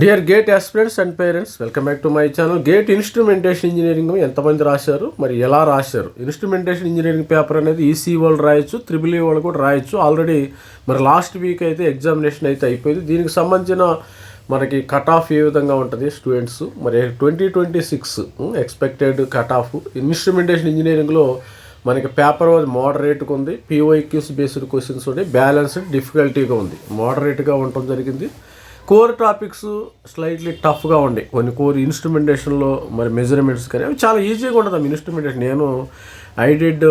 Dear gate aspirants and parents, welcome back to my channel. Gate instrumentation engineering ఎంతమంది రాశారు, మరి ఎలా రాశారు? ఇన్స్ట్రుమెంటేషన్ ఇంజనీరింగ్ పేపర్ అనేది ఈసీ వాళ్ళు రాయొచ్చు, త్రిబుల్ ఈ వాళ్ళు కూడా రాయొచ్చు. ఆల్రెడీ మరి లాస్ట్ వీక్ అయితే ఎగ్జామినేషన్ అయితే అయిపోయింది. దీనికి సంబంధించిన మనకి కట్ ఆఫ్ ఏ విధంగా ఉంటుంది స్టూడెంట్స్, మరి 2026 ఎక్స్పెక్టెడ్ కట్ ఆఫ్ ఇన్స్ట్రుమెంటేషన్ ఇంజనీరింగ్లో మనకి పేపర్ మోడరేట్గా ఉంది. పిఓక్యూస్ బేస్డ్ క్వశ్చన్స్ ఉన్నాయి. బ్యాలెన్స్డ్ డిఫికల్టీగా ఉంది. మోడరేట్గా ఉండటం జరిగింది. కోర్ టాపిక్స్ స్లైట్లీ టఫ్గా ఉండే కొన్ని కోర్ ఇన్స్ట్రుమెంటేషన్లో మరి మెజర్మెంట్స్ కానీ అవి చాలా ఈజీగా ఉంటుంది. ఇన్స్ట్రుమెంటేషన్ నేను ఐడిడ్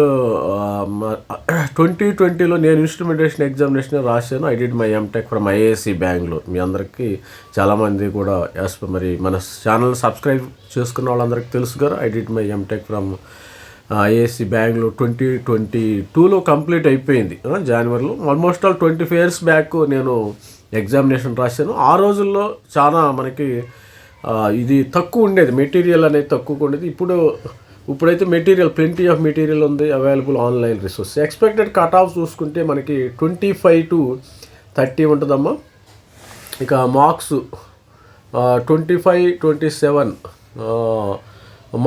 2020లో నేను ఇన్స్ట్రుమెంటేషన్ ఎగ్జామినేషన్ రాశాను. I did my MTech from IISc Bengaluru. మీ అందరికీ చాలామంది కూడా మరి మన ఛానల్ సబ్స్క్రైబ్ చేసుకున్న వాళ్ళందరికీ తెలుసు కదా. I did my MTech from IISc Bengaluru 2022లో కంప్లీట్ అయిపోయింది. జనవరిలో ఆల్మోస్ట్ ఆల్ 25 years బ్యాక్ నేను ఎగ్జామినేషన్ రాశాను. ఆ రోజుల్లో చాలా మనకి ఇది తక్కువ ఉండేది, మెటీరియల్ అనేది తక్కువగా ఉండేది. ఇప్పుడైతే మెటీరియల్ ప్లెంటీ ఆఫ్ మెటీరియల్ ఉంది available online resource. Expected cut off చూసుకుంటే మనకి 25 to 30 ఉంటుందమ్మా. ఇక మార్క్స్ 25, 27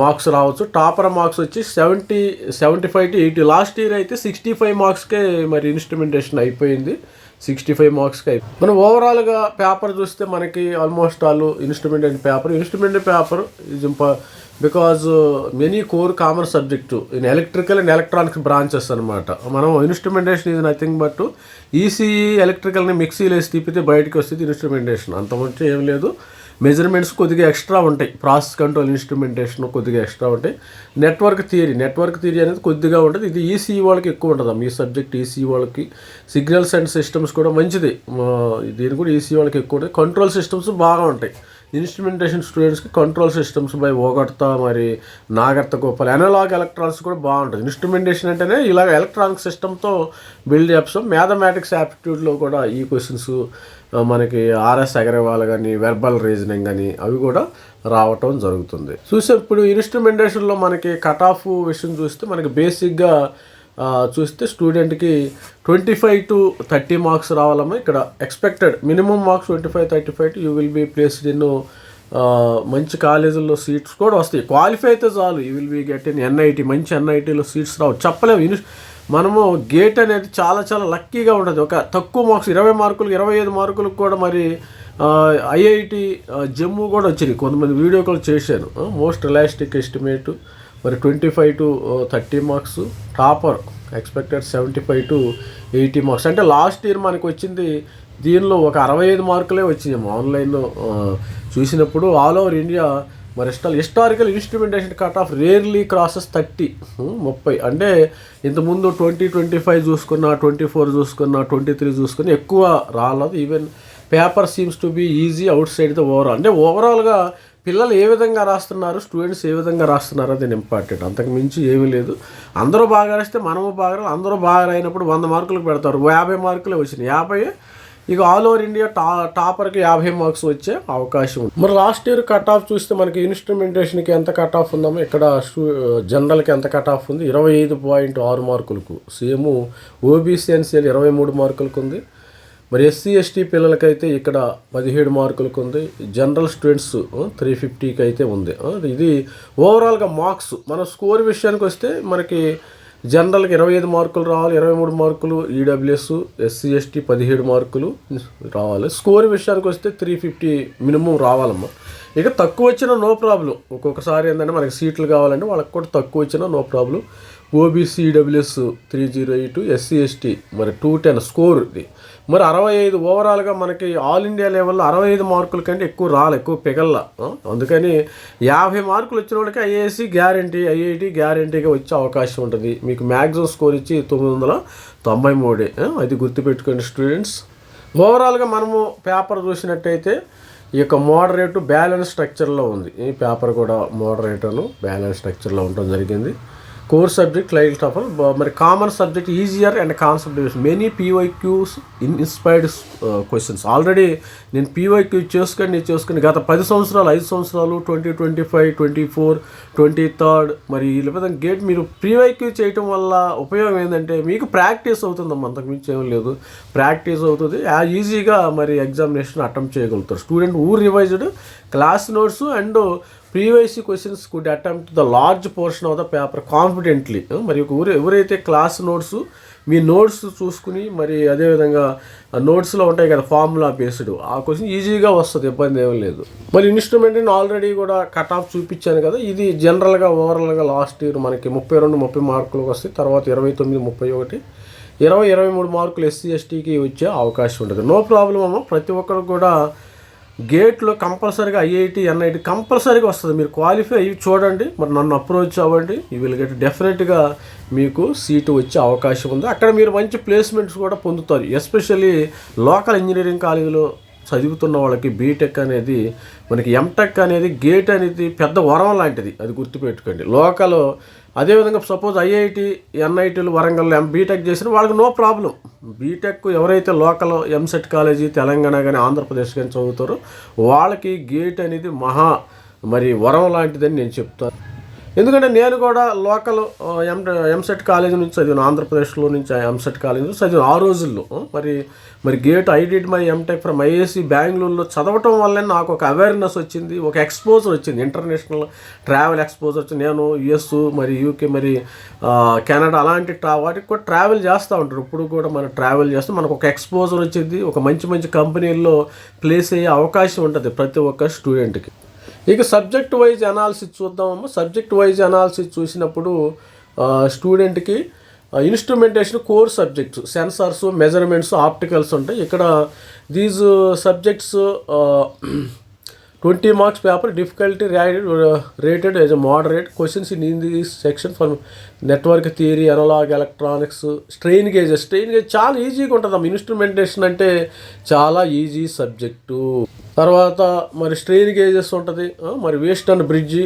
మార్క్స్ రావచ్చు. టాపర్ మార్క్స్ వచ్చి 75 to 80. లాస్ట్ ఇయర్ అయితే 65 మార్క్స్కే మరి ఇన్స్ట్రుమెంటేషన్ అయిపోయింది. 65 మార్క్స్కి అయిపోయింది. మనం ఓవరాల్గా పేపర్ చూస్తే మనకి almost all instrumentation paper is because many core common subject in electrical and electronics branches అనమాట. మనం instrumentation is nothing but ECE ఎలక్ట్రికల్ని మిక్సీలు వేసి తిప్పితే బయటకు వస్తుంది ఇన్స్ట్రుమెంటేషన్. అంతమంటే ఏం లేదు. మెజర్మెంట్స్ కొద్దిగా ఎక్స్ట్రా ఉంటాయి. ప్రాసెస్ కంట్రోల్ ఇన్స్ట్రుమెంటేషన్ కొద్దిగా ఎక్స్ట్రా ఉంటాయి. నెట్వర్క్ థియరీ అనేది కొద్దిగా ఉంటుంది. ఇది ఈసీఈ వాళ్ళకి ఎక్కువ ఉంటుంది. ఈ సబ్జెక్ట్ ఈసీఈ వాళ్ళకి సిగ్నల్స్ అండ్ సిస్టమ్స్ కూడా మంచిది. దీని కూడా ఈసీఈ వాళ్ళకి ఎక్కువ ఉంటుంది. కంట్రోల్ సిస్టమ్స్ బాగా ఉంటాయి. ఇన్స్ట్రుమెంటేషన్ స్టూడెంట్స్కి కంట్రోల్ సిస్టమ్స్ బై ఓగడతా మరి నాగర్త గోపాల్ అనలాగ్ ఎలక్ట్రానిక్స్ కూడా బాగుంటుంది. ఇన్స్ట్రుమెంటేషన్ అంటేనే ఇలాగ ఎలక్ట్రానిక్ సిస్టమ్తో బిల్డ్ చేస్తాం. మ్యాథమెటిక్స్ యాప్టిట్యూడ్లో కూడా ఈ క్వశ్చన్స్ మనకి ఆర్ఎస్ అగర్వాల్ కానీ వెర్బల్ రీజనింగ్ కానీ అవి కూడా రావటం జరుగుతుంది. చూసే ఇప్పుడు ఇన్స్ట్రుమెంటేషన్లో మనకి కట్ ఆఫ్ విషయం చూస్తే మనకి బేసిక్గా చూస్తే స్టూడెంట్కి 25 to 30 మార్క్స్ రావాలమ్మా. ఇక్కడ expected minimum marks 25-35 you will be placed in మంచి కాలేజీల్లో సీట్స్ కూడా వస్తాయి. క్వాలిఫై అయితే చాలు. You will be get in NIT. మంచి ఎన్ఐటీలో సీట్స్ రావు చెప్పలేము. మనము గేట్ అనేది చాలా చాలా లక్కీగా ఉంటుంది. ఒక తక్కువ మార్క్స్ 20 మార్కులు 25 మార్కులకు కూడా మరి ఐఐటి జమ్మూ కూడా వచ్చినాయి. కొంతమంది వీడియో కాల్ చేశాను. మోస్ట్ రిలాస్టిక్ ఎస్టిమేట్ మరి 25 to 30 marks. Topper expected 75 to 80 marks. అంటే లాస్ట్ ఇయర్ మనకు వచ్చింది దీనిలో ఒక 65 మార్కులే వచ్చినాయి. ఆన్లైన్లో చూసినప్పుడు ఆల్ ఓవర్ ఇండియా మరి historical instrumentation cut off rarely crosses 30. అంటే ఇంతకుముందు 2025 చూసుకున్నా, 24 చూసుకున్నా, 23 చూసుకున్నా ఎక్కువ రాలేదు. Even paper seems to be easy outside the overall. అంటే ఓవరాల్గా పిల్లలు ఏ విధంగా రాస్తున్నారు, స్టూడెంట్స్ ఏ విధంగా రాస్తున్నారు అది ఇంపార్టెంట్. అంతకు మించి ఏమీ లేదు. అందరూ బాగా రాస్తే మనము బాగా రాలి. అందరూ బాగా రాయినప్పుడు 100 మార్కులకు పెడతారు. 50 మార్కులే వచ్చినాయి. 50 ఇక ఆల్ ఓవర్ ఇండియా టాపర్కి 50 మార్క్స్ వచ్చే అవకాశం ఉంది. మరి లాస్ట్ ఇయర్ కట్ ఆఫ్ చూస్తే మనకి ఇన్స్ట్రుమెంటేషన్కి ఎంత కట్ ఆఫ్ ఉందామో, ఇక్కడ జనరల్కి ఎంత కట్ ఆఫ్ ఉంది 25.6 మార్కులకు. సేమ్ ఓబీసీ ఎన్సీఎల్ 23 మార్కులకు ఉంది. మరి ఎస్సీ ఎస్టీ పిల్లలకైతే ఇక్కడ 17 మార్కులకు ఉంది. జనరల్ స్టూడెంట్స్ 350కి అయితే ఉంది. ఇది ఓవరాల్గా మార్క్స్. మన స్కోర్ విషయానికి వస్తే మనకి జనరల్కి 25 మార్కులు రావాలి, 23 మార్కులు ఈడబ్ల్యూఎస్, ఎస్సీ ఎస్టీ 17 మార్కులు రావాలి. స్కోర్ విషయానికి వస్తే 350 మినిమం రావాలమ్మా. ఇక తక్కువ వచ్చినా నో ప్రాబ్లం. ఒక్కొక్కసారి ఏంటంటే మనకి సీట్లు కావాలంటే వాళ్ళకి కూడా తక్కువ వచ్చినా no problem. OBC EWS 308, SC ST మరి 210 స్కోర్ ఇది. మరి 65 ఓవరాల్గా మనకి ఆల్ ఇండియా లెవెల్లో 65 మార్కుల కంటే ఎక్కువ రాలే, ఎక్కువ పెగల్లా. అందుకని 50 మార్కులు వచ్చిన వాళ్ళకి ఐఐటి గ్యారంటీగా వచ్చే అవకాశం ఉంటుంది. మీకు మ్యాక్సిమం స్కోర్ ఇచ్చి 993. అది గుర్తుపెట్టుకోండి స్టూడెంట్స్. ఓవరాల్గా మనము పేపర్ చూసినట్టయితే ఈ యొక్క మోడరేటు బ్యాలెన్స్ స్ట్రక్చర్లో ఉంది. ఈ పేపర్ కూడా మోడరేటను బ్యాలెన్స్ స్ట్రక్చర్లో ఉండటం జరిగింది. కోర్ సబ్జెక్ట్ లైట్ టఫర్, మరి common subject easier and concept based many PYQs inspired questions. Already నేను పీవైక్యూ చేసుకొని గత 10 సంవత్సరాలు 5 సంవత్సరాలు 2025 24 23 మరి ఈ విధంగా గేట్ మీరు పీవైక్యూ చేయటం వల్ల ఉపయోగం ఏంటంటే మీకు ప్రాక్టీస్ అవుతుందమ్మా, అంతకు మించి ఏం లేదు. ప్రాక్టీస్ అవుతుంది, ఈజీగా మరి ఎగ్జామినేషన్ అటెంప్ట్ చేయగలుగుతారు. Student who revised class notes and previous questions could attempt the large portion of the paper confidently. మరి ఎవరైతే క్లాస్ నోట్స్ మీ నోట్స్ చూసుకుని మరి అదేవిధంగా నోట్స్లో ఉంటాయి కదా ఫార్ములా బేస్డ్, ఆ క్వశ్చన్ ఈజీగా వస్తుంది, ఇబ్బంది ఏమీ లేదు. మరి ఇన్స్ట్రుమెంట్ని ఆల్రెడీ కూడా కట్ ఆఫ్ చూపించాను కదా. ఇది జనరల్గా ఓవరాల్గా లాస్ట్ ఇయర్ మనకి 32-30 మార్కులకు వస్తాయి. తర్వాత 29, 31, 20, 23 మార్కులు SC STకి వచ్చే అవకాశం ఉంటుంది. నో ప్రాబ్లం అమ్మ. ప్రతి ఒక్కరు కూడా గేట్లో కంపల్సరీగా IIT NIT కంపల్సరీగా వస్తుంది. మీరు క్వాలిఫై అయ్యి చూడండి, మరి నన్ను అప్రోచ్ అవ్వండి. ఈ విల్ గెట్ డెఫినెట్గా మీకు సీటు వచ్చే అవకాశం ఉంది. అక్కడ మీరు మంచి ప్లేస్మెంట్స్ కూడా పొందుతారు. ఎస్పెషల్లీ లోకల్ ఇంజనీరింగ్ కాలేజీలో చదువుతున్న వాళ్ళకి బీటెక్ అనేది, మనకి ఎంటెక్ అనేది గేట్ అనేది పెద్ద వరం లాంటిది, అది గుర్తుపెట్టుకోండి. లోకల్ అదేవిధంగా సపోజ్ IIT NITలు వరంగల్లో బీటెక్ చేసిన వాళ్ళకి నో ప్రాబ్లం. బీటెక్ ఎవరైతే లోకల్ ఎంసెట్ కాలేజీ తెలంగాణ కానీ ఆంధ్రప్రదేశ్ కానీ చదువుతారో వాళ్ళకి గేట్ అనేది మరి వరం లాంటిదని నేను చెప్తాను. ఎందుకంటే నేను కూడా లోకల్ ఎంసెట్ కాలేజీ నుంచి చదివాను, ఆంధ్రప్రదేశ్లో నుంచి ఎంసెట్ కాలేజీ నుంచి చదివాను ఆ రోజుల్లో. మరి GATE I did my MTech from IISc బెంగళూరులో చదవటం వల్లే నాకు ఒక అవేర్నెస్ వచ్చింది, ఒక ఎక్స్పోజర్ వచ్చింది, ఇంటర్నేషనల్ ట్రావెల్ ఎక్స్పోజర్ వచ్చింది. నేను US మరి UK మరి కెనడా అలాంటి వాటికి కూడా ట్రావెల్ చేస్తూ ఉంటారు. ఇప్పుడు కూడా మనం ట్రావెల్ చేస్తే మనకు ఒక ఎక్స్పోజర్ వచ్చింది, ఒక మంచి కంపెనీల్లో ప్లేస్ అయ్యే అవకాశం ఉంటుంది ప్రతి ఒక్క స్టూడెంట్కి. ఇక సబ్జెక్ట్ వైజ్ అనాలిసిస్ చూద్దామమ్మా. సబ్జెక్ట్ వైజ్ అనాలిసిస్ చూసినప్పుడు స్టూడెంట్కి instrumentation core subjects sensors, measurements, opticals ఉంటాయి. ఇక్కడ these subjects 20 marks paper, difficulty rated as a moderate. Questions in this section for network theory, analogue electronics, strain gauges చాలా ఈజీగా ఉంటుంది. Instrumentation అంటే చాలా ఈజీ సబ్జెక్టు. తర్వాత మరి స్ట్రెయిన్ గేజెస్ ఉంటుంది, మరి wheatstone bridge,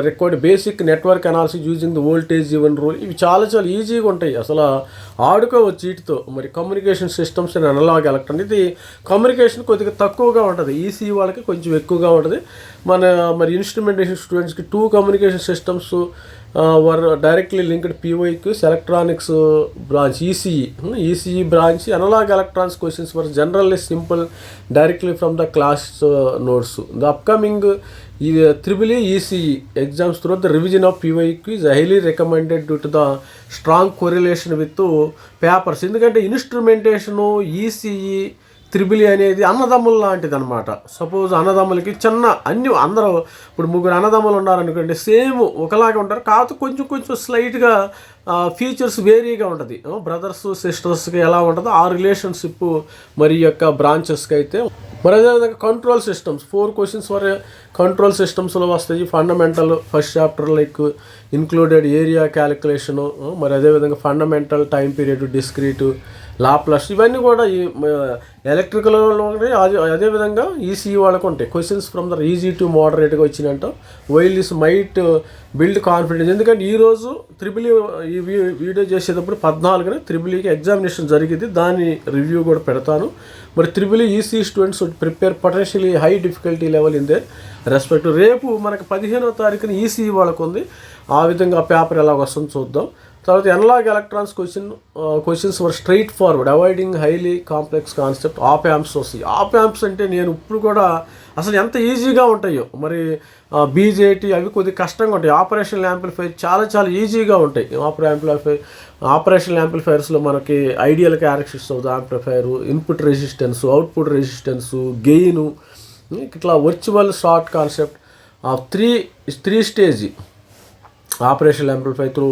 record basic network analysis using the voltage given rule. ఇవి చాలా ఈజీగా ఉంటాయి, అసలు ఆడుకోవచ్చు వీటితో. మరి communication systems and analog electronic, ఇది కమ్యూనికేషన్ కొద్దిగా తక్కువగా ఉంటుంది, ECE వాళ్ళకి కొంచెం ఎక్కువగా ఉంటుంది. మరి ఇన్స్ట్రుమెంటేషన్ స్టూడెంట్స్కి 2 communication systems were directly linked PYQs, electronics branch ECE branch. Analog electronics questions were generally simple directly from the class notes. The upcoming EEE ECE exams through the revision of PYQ is highly recommended due to the strong correlation with papers. ఎందుకంటే instrumentation ECE EEE అనేది అన్నదమ్ములు లాంటిది అనమాట. Suppose అన్నదమ్ములకి అందరూ ఇప్పుడు 3 అన్నదమ్ములు ఉన్నారనుకోండి, same ఒకలాగా ఉంటారు, కాకపోతే కొంచెం స్లైట్గా ఫీచర్స్ వేరీగా ఉంటుంది. బ్రదర్స్ సిస్టర్స్కి ఎలా ఉంటుందో ఆ రిలేషన్షిప్ మరి యొక్క బ్రాంచెస్కి అయితే. మరి అదేవిధంగా control systems 4 questions for control సిస్టమ్స్లో వస్తాయి. Fundamental first chapter like included area calculation, మరి అదేవిధంగా fundamental time period, discrete, Laplace, ఇవన్నీ కూడా ఈ ఎలక్ట్రికల్లో ఉంటాయి. అదేవిధంగా ECE వాళ్ళకు ఉంటాయి. Questions from the easy to మోడరేట్గా వచ్చినట్టు. While this might build confidence. ఎందుకంటే ఈరోజు ఈ వీడియో చేసేటప్పుడు 14న EEEకి ఎగ్జామినేషన్ జరిగింది, దాని రివ్యూ కూడా పెడతాను. మరి EEE students prepare potentially high difficulty level in they respect. రేపు మనకి 15వ తారీఖున ECE వాళ్ళకు ఉంది, ఆ విధంగా పేపర్ ఎలా వస్తుందో చూద్దాం. తర్వాత analog electronics questions were straightforward, avoiding highly complex concept. Op amps వస్తాయి. ఆప్ యాంప్స్ అంటే నేను ఇప్పుడు కూడా అసలు ఎంత ఈజీగా ఉంటాయో. మరి BJT అవి కొద్దిగా కష్టంగా ఉంటాయి. ఆపరేషనల్ యాంప్లిఫైర్ చాలా ఈజీగా ఉంటాయి. ఆపరేషనల్ యాంప్లిఫైర్స్లో మనకి ideal characteristics of the amplifier, input resistance, output resistance, gain, ఇట్లా virtual short concept of three stage operational amplifier through.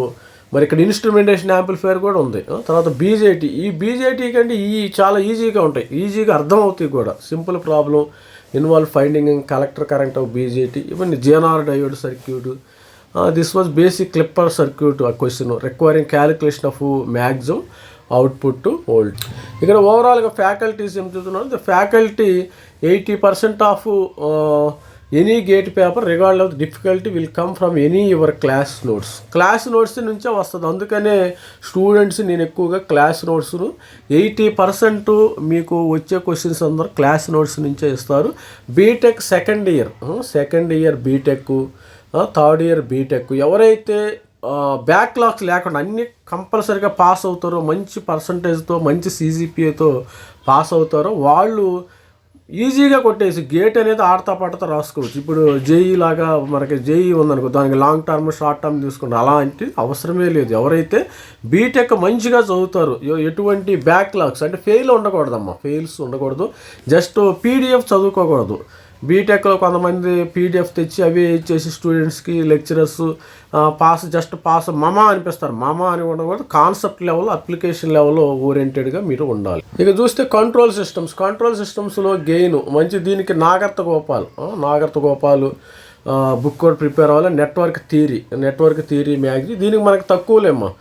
మరి ఇక్కడ ఇన్స్ట్రుమెంటేషన్ యాంప్లిఫైర్ కూడా ఉంది. తర్వాత BJT, ఈ BJT కంటే చాలా ఈజీగా ఉంటాయి, ఈజీగా అర్థం అవుతాయి కూడా. Simple problem involve finding collector current of BJT, ఇవన్నీ GNR diode circuit. This was basic clipper circuit ఆ question requiring calculation of maximum output to volt. ఇక్కడ ఓవరాల్గా ఫ్యాకల్టీస్ ఏం చెప్తున్నారు, the faculty 80% of any GATE paper regard of difficulty will come from any your class notes నుంచే వస్తుంది. అందుకనే students నేను ఎక్కువగా క్లాస్ నోట్స్ను 80% మీకు వచ్చే క్వశ్చన్స్ అందరూ క్లాస్ నోట్స్ నుంచే ఇస్తారు. BTech second year BTech, third year BTech ఎవరైతే బ్యాక్లాగ్స్ లేకుండా అన్ని కంపల్సరీగా పాస్ అవుతారో, మంచి పర్సంటేజ్తో మంచి CGPAతో పాస్ అవుతారో వాళ్ళు ఈజీగా కొట్టేసి గేట్ అనేది ఆడతా పడతా రాసుకోవచ్చు. ఇప్పుడు జేఈ లాగా మనకి జేఈ ఉందనుకో, దానికి లాంగ్ టర్మ్ షార్ట్ టర్మ్ తీసుకుంటారు. అలాంటి అవసరమే లేదు. ఎవరైతే బీటెక్ మంచిగా చదువుతారు, ఎటువంటి బ్యాక్లాగ్స్ అంటే ఫెయిల్స్ ఉండకూడదు, జస్ట్ PDF చదువుకోకూడదు. బీటెక్లో కొంతమంది PDF తెచ్చి అవి ఇచ్చేసి స్టూడెంట్స్కి లెక్చరర్స్ పాస్ మామా అనిపిస్తారు. మామా అని ఉండకూడదు. కాన్సెప్ట్ లెవెల్, అప్లికేషన్ లెవెల్లో ఓరియంటెడ్గా మీరు ఉండాలి. ఇక చూస్తే కంట్రోల్ సిస్టమ్స్లో గెయిన్ మంచి. దీనికి నాగర్త గోపాల్ బుక్ కూడా ప్రిపేర్ అవ్వాలి. నెట్వర్క్ థియరీ మ్యాగజైన్ దీనికి మనకు తక్కువలేమ్మా.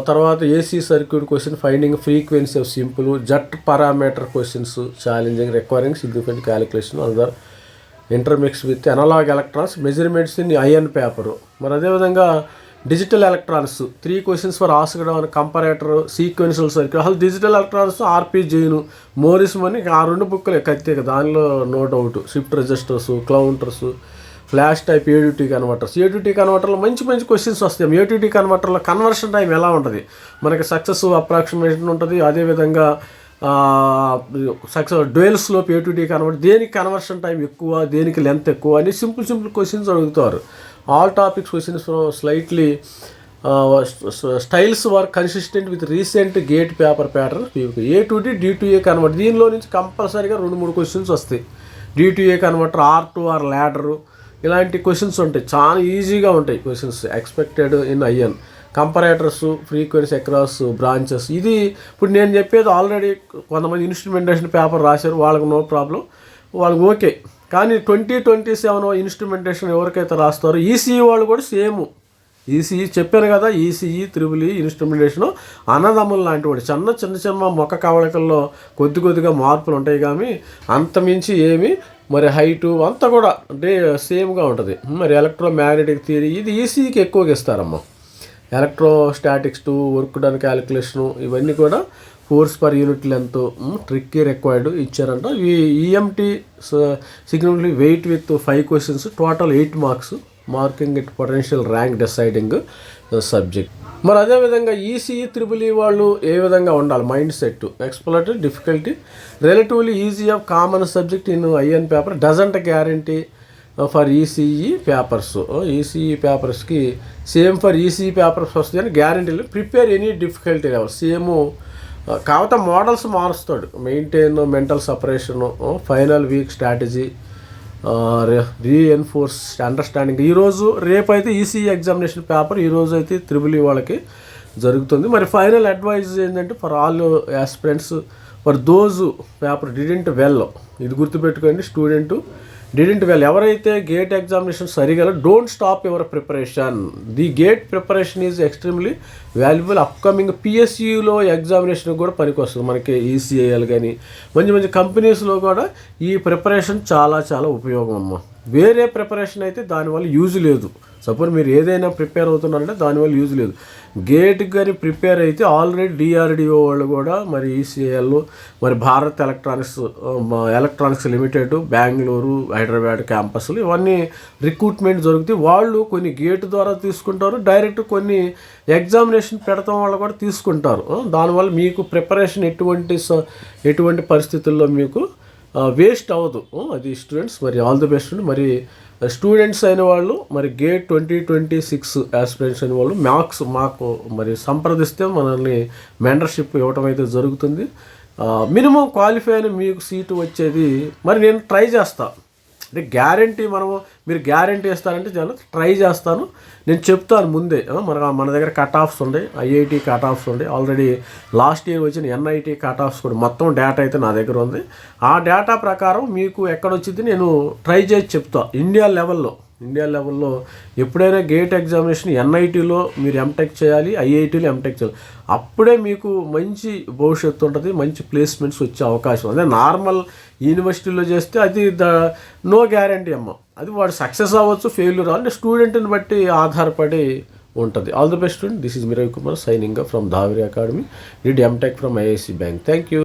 తర్వాత AC circuit question, finding frequency of simple, జట్ parameter questions, challenging requiring significant calculation other intermix with analog electronics, measurements in ఐరన్ పేపరు. మరి అదేవిధంగా digital electronics 3 questions for asked on comparator, sequential circuit. అసలు digital electronics RP Jain, Morris Mano ఆ 2 బుక్లే కత్తిక, దానిలో no doubt. Shift registers, counters, flash type ADT కన్వర్టర్లో మంచి questions వస్తాయి. ADT కన్వర్టర్లో కన్వర్షన్ టైం ఎలా ఉంటుంది, మనకి సక్సెస్ అప్రాక్సిమేషన్ ఉంటుంది. అదేవిధంగా success dual slope ADT convert, దేనికి కన్వర్షన్ టైం ఎక్కువ, దేనికి లెంత్ ఎక్కువ అని సింపుల్ క్వశ్చన్స్ అడుగుతారు. All topics questions slightly styles were consistent with recent GATE paper pattern. A to D, D to A convert, దీనిలో నుంచి కంపల్సరీగా 2-3 క్వశ్చన్స్ వస్తాయి. D to A converter, R to R ladder, ఇలాంటి questions ఉంటాయి. చాలా ఈజీగా ఉంటాయి questions expected in IN. Comparators, frequency across branches. ఇది ఇప్పుడు నేను చెప్పేది ఆల్రెడీ కొంతమంది ఇన్స్ట్రుమెంటేషన్ పేపర్ రాశారు, వాళ్ళకి నో ప్రాబ్లం, వాళ్ళకి ఓకే. కానీ 2027 ఇన్స్ట్రుమెంటేషన్ ఎవరికైతే రాస్తారో ECE వాళ్ళు కూడా సేమ్. ECE చెప్పాను కదా, ECE, EEE ఇన్స్ట్రుమెంటేషను అన్నదమ్ములు లాంటి వాడు. చిన్న మొక్క కవళికల్లో కొద్దిగా మార్పులు ఉంటాయి, కానీ అంతమించి ఏమి మరి హైటు అంతా కూడా సేమ్గా ఉంటుంది. మరి ఎలక్ట్రోమాగ్నెటిక్ థియరీ ఇది ECEకి ఎక్కువగా ఇస్తారమ్మా. Electrostatics to work done calculation ఇవన్నీ కూడా force per unit length, tricky required ఇచ్చారంట. ఈ EMT significantly weight with 5 questions, total 8 marks, marking it potential rank deciding subject. మరి అదేవిధంగా ECE, EEE వాళ్ళు ఏ విధంగా ఉండాలి mind set, exploratory difficulty, relatively easy of common subject in IN paper, doesn't guarantee for ECE papers. ECE పేపర్స్కి same for ECE papers వస్తుంది అని guarantee లేదు. Prepare any difficulty level same, కాకపోతే మోడల్స్ మారుస్తాడు. Maintain mental separation, final week strategy, reinforce understanding. ఈరోజు రేపైతే ECE examination paper, ఈరోజు అయితే EEE వాళ్ళకి జరుగుతుంది. మరి ఫైనల్ అడ్వైజ్ ఏంటంటే for all aspirants, for those paper didn't well, ఇది గుర్తుపెట్టుకోండి, స్టూడెంట్ డిడెంట్ వెల్ ఎవరైతే గేట్ ఎగ్జామినేషన్ సరిగా, don't stop your preparation. The GATE preparation is extremely valuable. Upcoming PSUలో ఎగ్జామినేషన్ కూడా పనికి వస్తుంది. మనకి ECIL కానీ మంచి కంపెనీస్లో కూడా ఈ ప్రిపరేషన్ చాలా ఉపయోగం అమ్మ. వేరే ప్రిపరేషన్ అయితే దానివల్ల యూజ్ లేదు. సపోజ్ మీరు ఏదైనా ప్రిపేర్ అవుతున్నారంటే దానివల్ల యూజ్ లేదు. గేట్కి కానీ ప్రిపేర్ అయితే ఆల్రెడీ DRDO వాళ్ళు కూడా, మరి ECIL, మరి భారత్ ఎలక్ట్రానిక్స్ లిమిటెడ్, బెంగళూరు, హైదరాబాద్ క్యాంపస్లు ఇవన్నీ రిక్రూట్మెంట్ జరుగుతాయి. వాళ్ళు కొన్ని గేట్ ద్వారా తీసుకుంటారు, డైరెక్ట్ కొన్ని ఎగ్జామినేషన్ పెడతాం వాళ్ళు కూడా తీసుకుంటారు. దానివల్ల మీకు ప్రిపరేషన్ ఎటువంటి పరిస్థితుల్లో మీకు వేస్ట్ అవ్వదు. అది స్టూడెంట్స్, మరి ఆల్ ది బెస్ట్. మరి స్టూడెంట్స్ అయిన వాళ్ళు, మరి గేట్ 2026 ఆస్పిరెంట్స్ అయిన వాళ్ళు మాకు మరి సంప్రదిస్తే మనల్ని మెంటర్షిప్ ఇవ్వటం అయితే జరుగుతుంది. మినిమం క్వాలిఫై అయిన మీకు సీటు వచ్చేది. మరి నేను ట్రై చేస్తాను, అంటే గ్యారంటీ మీరు గ్యారంటీ ఇస్తారంటే చాలా ట్రై చేస్తాను. నేను చెప్తాను ముందే. మన దగ్గర కట్ ఆఫ్స్ ఉన్నాయి, IIT కట్ ఆఫ్స్ ఉన్నాయి. ఆల్రెడీ లాస్ట్ ఇయర్ వచ్చిన NIT కట్ ఆఫ్స్ కూడా మొత్తం డేటా అయితే నా దగ్గర ఉంది. ఆ డేటా ప్రకారం మీకు ఎక్కడొచ్చింది నేను ట్రై చేసి చెప్తాను. ఇండియా లెవెల్లో ఎప్పుడైనా గేట్ ఎగ్జామినేషన్ NITలో మీరు MTech చేయాలి, IITలో MTech చేయాలి. అప్పుడే మీకు మంచి భవిష్యత్తు ఉంటుంది, మంచి ప్లేస్మెంట్స్ వచ్చే అవకాశం. అదే నార్మల్ యూనివర్సిటీలో చేస్తే అది నో గ్యారంటీ అమ్మ. అది వాడు సక్సెస్ అవ్వచ్చు, ఫెయిల్యూర్ అంటే స్టూడెంట్ని బట్టి ఆధారపడి ఉంటుంది. All the best student. This is me Ravikumar signing from Dhavari academy. Did MTech from IISc bank. Thank you.